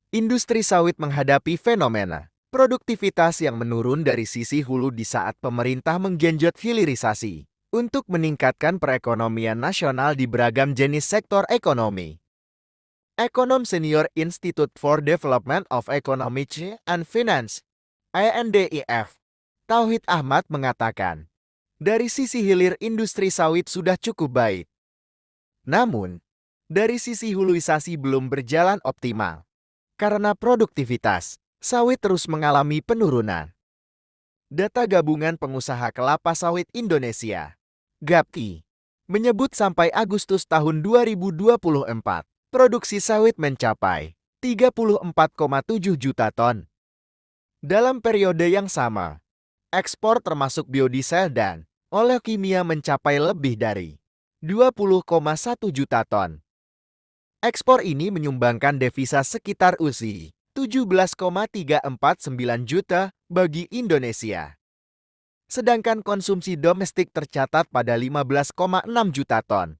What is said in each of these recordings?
Industri sawit menghadapi fenomena produktivitas yang menurun dari sisi hulu di saat pemerintah menggenjot hilirisasi untuk meningkatkan perekonomian nasional di beragam jenis sektor ekonomi. Ekonom Senior Institute for Development of Economics and Finance, INDIF, Tauhid Ahmad mengatakan, dari sisi hilir industri sawit sudah cukup baik. Namun, dari sisi huluisasi belum berjalan optimal. Karena produktivitas, sawit terus mengalami penurunan. Data Gabungan Pengusaha Kelapa Sawit Indonesia, GAPI, menyebut sampai Agustus tahun 2024, produksi sawit mencapai 34,7 juta ton. Dalam periode yang sama, ekspor termasuk biodiesel dan oleh kimia mencapai lebih dari 20,1 juta ton. Ekspor ini menyumbangkan devisa sekitar USD 17,349 juta bagi Indonesia. Sedangkan konsumsi domestik tercatat pada 15,6 juta ton.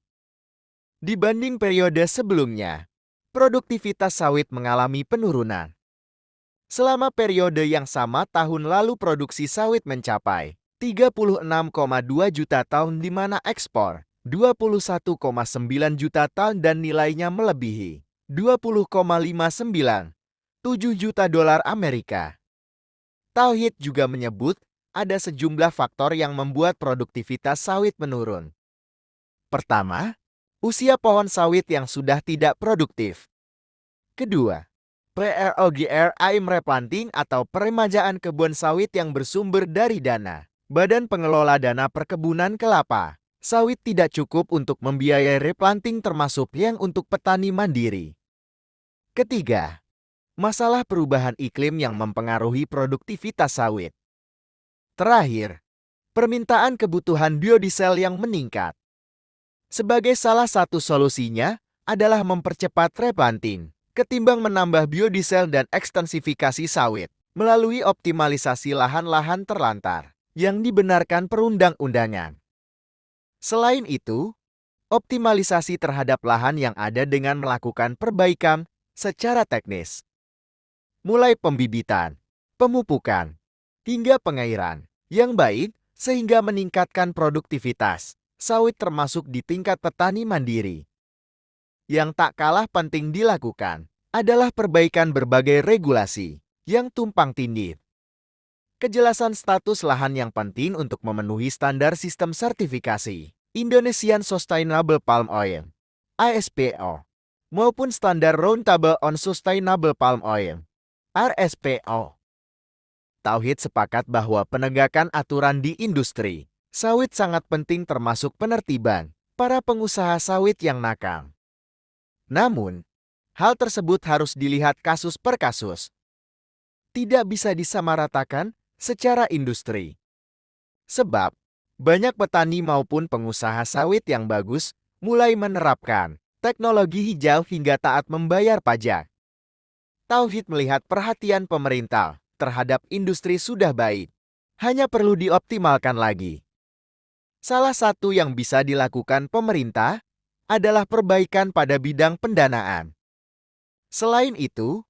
Dibanding periode sebelumnya, produktivitas sawit mengalami penurunan. Selama periode yang sama tahun lalu produksi sawit mencapai 36,2 juta ton di mana ekspor 21,9 juta ton dan nilainya melebihi 20,597 juta dolar Amerika. Tauhid juga menyebut ada sejumlah faktor yang membuat produktivitas sawit menurun. Pertama, usia pohon sawit yang sudah tidak produktif. Kedua, PROGRIM replanting atau peremajaan kebun sawit yang bersumber dari dana Badan Pengelola Dana Perkebunan Kelapa Sawit tidak cukup untuk membiayai replanting termasuk yang untuk petani mandiri. Ketiga, masalah perubahan iklim yang mempengaruhi produktivitas sawit. Terakhir, permintaan kebutuhan biodiesel yang meningkat. Sebagai salah satu solusinya adalah mempercepat replanting, ketimbang menambah biodiesel dan ekstensifikasi sawit melalui optimalisasi lahan-lahan terlantar yang dibenarkan perundang-undangan. Selain itu, optimalisasi terhadap lahan yang ada dengan melakukan perbaikan secara teknis. Mulai pembibitan, pemupukan, hingga pengairan yang baik sehingga meningkatkan produktivitas sawit termasuk di tingkat petani mandiri. Yang tak kalah penting dilakukan adalah perbaikan berbagai regulasi yang tumpang tindih. Kejelasan status lahan yang penting untuk memenuhi standar sistem sertifikasi Indonesian Sustainable Palm Oil (ISPO) maupun standar Roundtable on Sustainable Palm Oil (RSPO). Tauhid sepakat bahwa penegakan aturan di industri sawit sangat penting termasuk penertiban para pengusaha sawit yang nakal. Namun, hal tersebut harus dilihat kasus per kasus. Tidak bisa disamaratakan secara industri. Sebab, banyak petani maupun pengusaha sawit yang bagus mulai menerapkan teknologi hijau hingga taat membayar pajak. Tauhid melihat perhatian pemerintah terhadap industri sudah baik, hanya perlu dioptimalkan lagi. Salah satu yang bisa dilakukan pemerintah adalah perbaikan pada bidang pendanaan. Selain itu,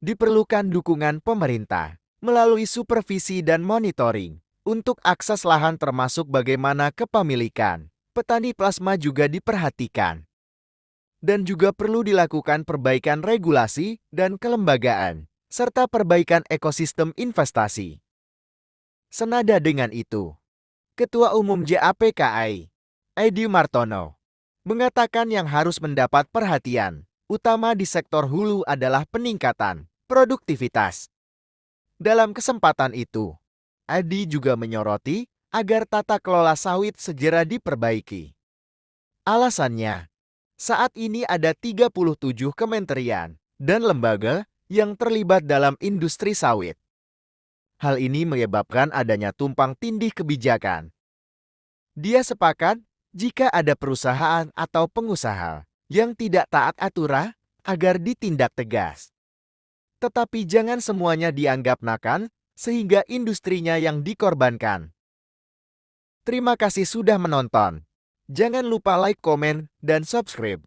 diperlukan dukungan pemerintah melalui supervisi dan monitoring untuk akses lahan termasuk bagaimana kepemilikan. Petani plasma juga diperhatikan. Dan juga perlu dilakukan perbaikan regulasi dan kelembagaan, serta perbaikan ekosistem investasi. Senada dengan itu, Ketua Umum JAPKI, Edi Martono, mengatakan yang harus mendapat perhatian, utama di sektor hulu adalah peningkatan produktivitas. Dalam kesempatan itu, Edi juga menyoroti agar tata kelola sawit segera diperbaiki. Alasannya, saat ini ada 37 kementerian dan lembaga yang terlibat dalam industri sawit. Hal ini menyebabkan adanya tumpang tindih kebijakan. Dia sepakat jika ada perusahaan atau pengusaha yang tidak taat aturan agar ditindak tegas. Tetapi jangan semuanya dianggap nakal sehingga industrinya yang dikorbankan. Terima kasih sudah menonton. Jangan lupa like, komen, dan subscribe.